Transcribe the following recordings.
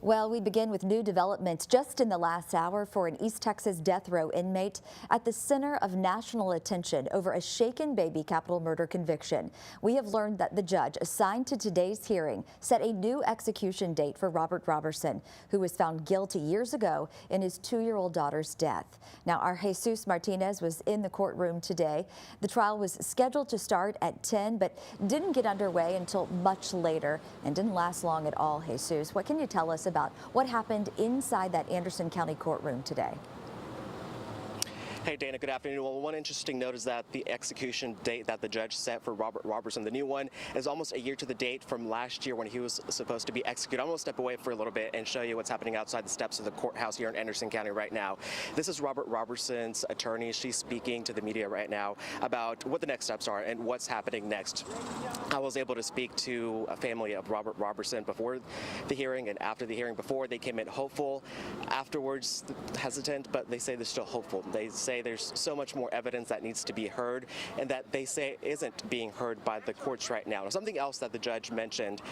Well, we begin with new developments just in the last hour for an East Texas death row inmate at the center of national attention over a shaken baby capital murder conviction. We have learned that the judge assigned to today's hearing set a new execution date for Robert Roberson, who was found guilty years ago in his 2-year-old daughter's death. Now, our Jesus Martinez was in the courtroom today. The trial was scheduled to start at 10, but didn't get underway until much later and didn't last long at all. Jesus, what can you tell us about what happened inside that Anderson County courtroom today? Hey Dana, good afternoon. Well, one interesting note is that the execution date that the judge set for Robert Roberson, the new one, is almost a year to the date from last year when he was supposed to be executed. I'm going to step away for a little bit and show you what's happening outside the steps of the courthouse here in Anderson County right now. This is Robert Roberson's attorney. She's speaking to the media right now about what the next steps are and what's happening next. I was able to speak to a family of Robert Roberson before the hearing and after the hearing. Before, they came in hopeful, afterwards hesitant, but they say they're still hopeful. They say there's so much more evidence that needs to be heard and that they say isn't being heard by the courts right now. Something else that the judge mentioned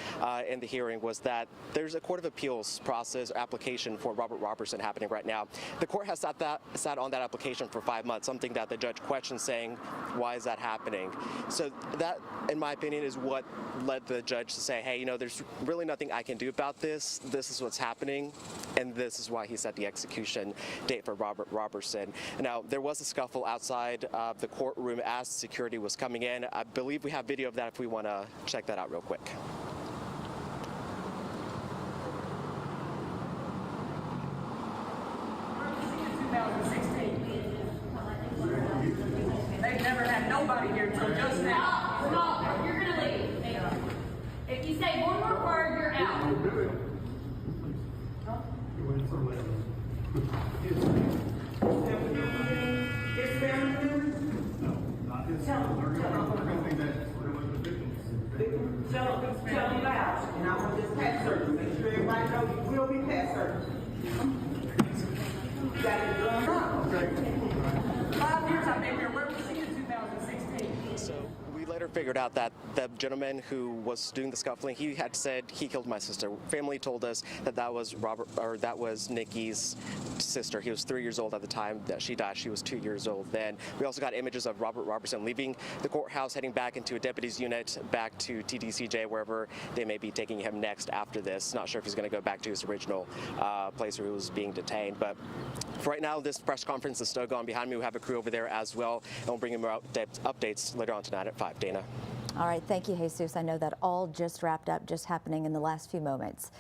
in the hearing was that there's a court of appeals process or application for Robert Roberson happening right now. The court has sat on that application for 5 months, something that the judge questioned, saying, why is that happening? So that, in my opinion, is what led the judge to say, hey, you know, there's really nothing I can do about this. This is what's happening, and this is why he set the execution date for Robert Roberson. Now, there was a scuffle outside of the courtroom as security was coming in. I believe we have video of that if we want to check that out real quick. They've never had nobody here until just now. No, you're gonna leave. If you say one more word, you're out. His family members? No, not his. Tell them loud, and I want this past service. Make sure everybody knows you will be past service. You got it going on. 5 years I've been here. Where was he in 2016? So we later figured out that the gentleman who was doing the scuffling, he had said he killed my sister. Family told us that that was Nikki's sister. He was 3 years old at the time that she died. She was 2 years old then. We also got images of Robert Roberson leaving the courthouse, heading back into a deputy's unit, back to TDCJ, wherever they may be taking him next after this. Not sure if he's going to go back to his original place where he was being detained. But for right now, this press conference is still going behind me. We have a crew over there as well, and we'll bring you more updates later on tonight at 5. Dana. All right, thank you, Jesus. I know that all just wrapped up, just happening in the last few moments.